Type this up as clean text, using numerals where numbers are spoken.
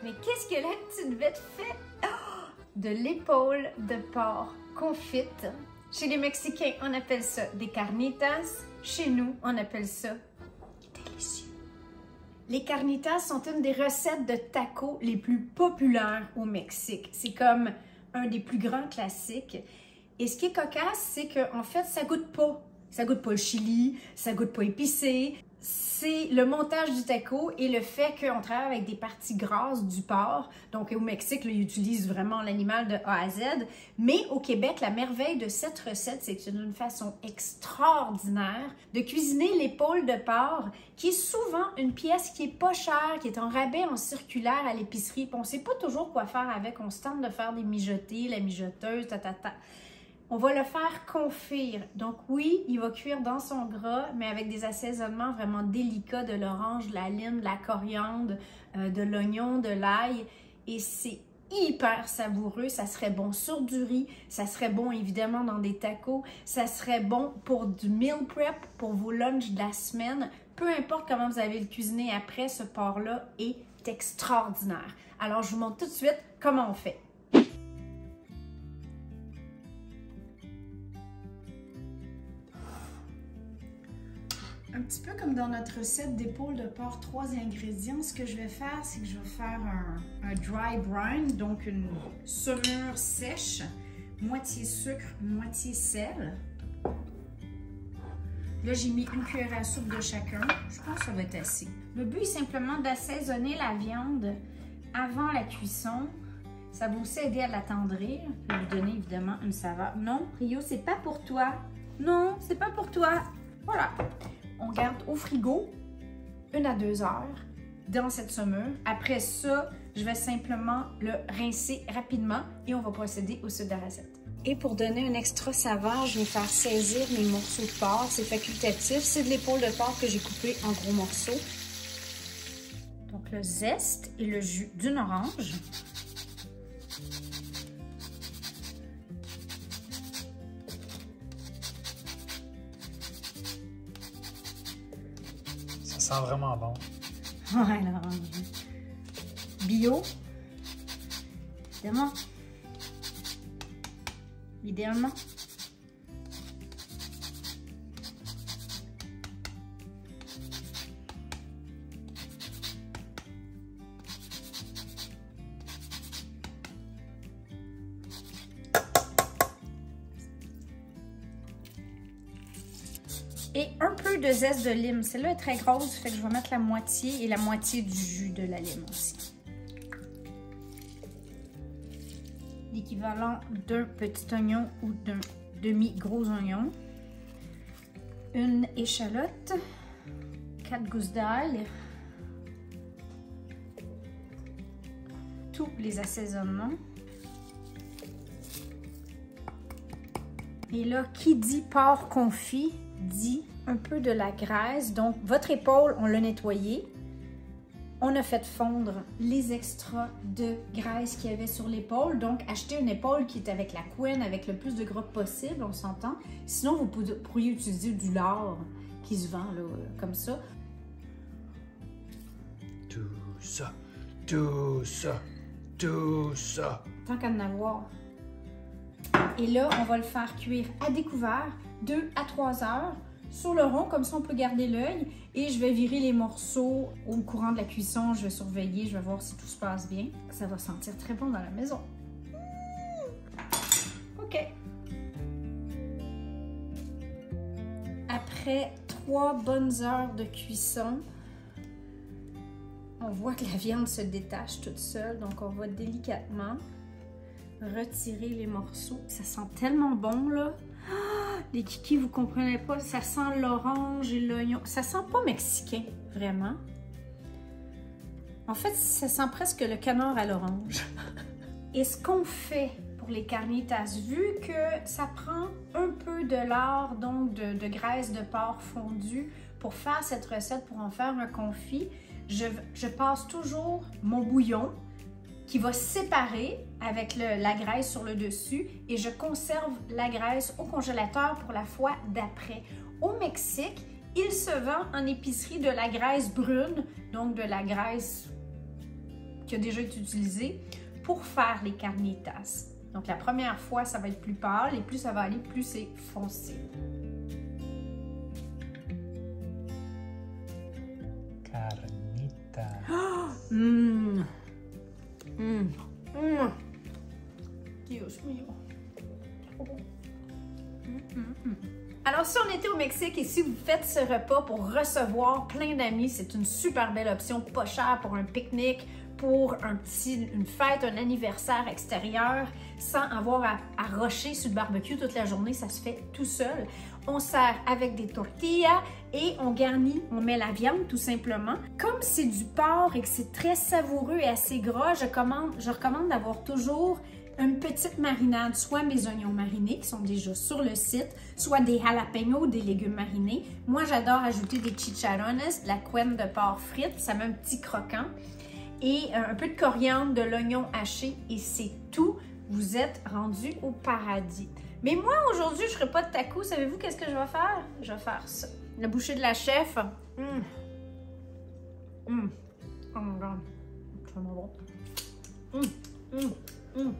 Mais qu'est-ce que la petite bête fait? Oh, de l'épaule de porc confite. Chez les Mexicains, on appelle ça des carnitas. Chez nous, on appelle ça délicieux. Les carnitas sont une des recettes de tacos les plus populaires au Mexique. C'est comme un des plus grands classiques. Et ce qui est cocasse, c'est qu'en fait, ça goûte pas. Ça goûte pas le chili, ça goûte pas épicé. C'est le montage du taco et le fait qu'on travaille avec des parties grasses du porc. Donc, au Mexique, là, ils utilisent vraiment l'animal de A à Z. Mais au Québec, la merveille de cette recette, c'est une façon extraordinaire de cuisiner l'épaule de porc, qui est souvent une pièce qui est pas chère, qui est en rabais en circulaire à l'épicerie. Puis on sait pas toujours quoi faire avec. On se tente de faire des mijotés, la mijoteuse, ta. On va le faire confire. Donc oui, il va cuire dans son gras, mais avec des assaisonnements vraiment délicats de l'orange, de la lime, de la coriandre, de l'oignon, de l'ail. Et c'est hyper savoureux. Ça serait bon sur du riz. Ça serait bon évidemment dans des tacos. Ça serait bon pour du meal prep, pour vos lunchs de la semaine. Peu importe comment vous allez le cuisiner après, ce porc-là est extraordinaire. Alors je vous montre tout de suite comment on fait. Un petit peu comme dans notre recette d'épaule de porc, 3 ingrédients, ce que je vais faire, c'est que je vais faire un dry brine, donc une saumure sèche, moitié sucre, moitié sel. Là, j'ai mis une cuillère à soupe de chacun. Je pense que ça va être assez. Le but est simplement d'assaisonner la viande avant la cuisson. Ça va aussi aider à l'attendrir. Je vais lui donner évidemment une saveur. Non, Rio, c'est pas pour toi. Non, c'est pas pour toi. Voilà. On garde au frigo 1 à 2 heures dans cette saumure. Après ça, je vais simplement le rincer rapidement et on va procéder au suite de la recette. Et pour donner un extra saveur, je vais faire saisir mes morceaux de porc. C'est facultatif. C'est de l'épaule de porc que j'ai coupé en gros morceaux. Donc le zeste et le jus d'une orange. Ça sent vraiment bon. Ouais, l'orange. Bio. Évidemment. Idéalement. Et un peu de zeste de lime. Celle-là est très grosse, fait que je vais mettre la moitié et la moitié du jus de la lime aussi. L'équivalent d'un petit oignon ou d'un demi-gros oignon. Une échalote. 4 gousses d'ail. Tous les assaisonnements. Et là, qui dit porc confit, dit un peu de la graisse. Donc, votre épaule, on l'a nettoyée. On a fait fondre les extras de graisse qu'il y avait sur l'épaule. Donc, achetez une épaule qui est avec la couenne, avec le plus de gras possible, on s'entend. Sinon, vous pourriez utiliser du lard qui se vend là, comme ça. Tout ça, tout ça, tout ça. Tant qu'à en avoir. Et là, on va le faire cuire à découvert 2 à 3 heures sur le rond, comme ça on peut garder l'œil. Et je vais virer les morceaux au courant de la cuisson. Je vais surveiller, je vais voir si tout se passe bien. Ça va sentir très bon dans la maison. OK. Après 3 bonnes heures de cuisson, on voit que la viande se détache toute seule. Donc on va délicatement retirer les morceaux. Ça sent tellement bon là. Ah, les kikis, vous comprenez pas, ça sent l'orange et l'oignon. Ça sent pas mexicain, vraiment. En fait, ça sent presque le canard à l'orange. Et ce qu'on fait pour les carnitas, vu que ça prend un peu de lard, donc de graisse de porc fondue, pour faire cette recette, pour en faire un confit, je passe toujours mon bouillon qui va séparer avec la graisse sur le dessus et je conserve la graisse au congélateur pour la fois d'après. Au Mexique, il se vend en épicerie de la graisse brune, donc de la graisse qui a déjà été utilisé pour faire les carnitas. Donc, la première fois, ça va être plus pâle et plus ça va aller, plus c'est foncé. Carnita. Dios mio. Alors, si on était au Mexique et si vous faites ce repas pour recevoir plein d'amis, c'est une super belle option, pas cher pour un pique-nique, pour une fête, un anniversaire extérieur, sans avoir à rusher sur le barbecue toute la journée, ça se fait tout seul. On sert avec des tortillas et on garnit, on met la viande tout simplement. Comme c'est du porc et que c'est très savoureux et assez gras, je recommande d'avoir toujours une petite marinade, soit mes oignons marinés qui sont déjà sur le site, soit des jalapenos, des légumes marinés. Moi, j'adore ajouter des chicharrones, de la couenne de porc frite, ça met un petit croquant. Et un peu de coriandre, de l'oignon haché et c'est tout. Vous êtes rendu au paradis. Mais moi, aujourd'hui, je ne ferai pas de tacos. Savez-vous qu'est-ce que je vais faire? Je vais faire ça. La bouchée de la chef. Oh my God. C'est tellement bon.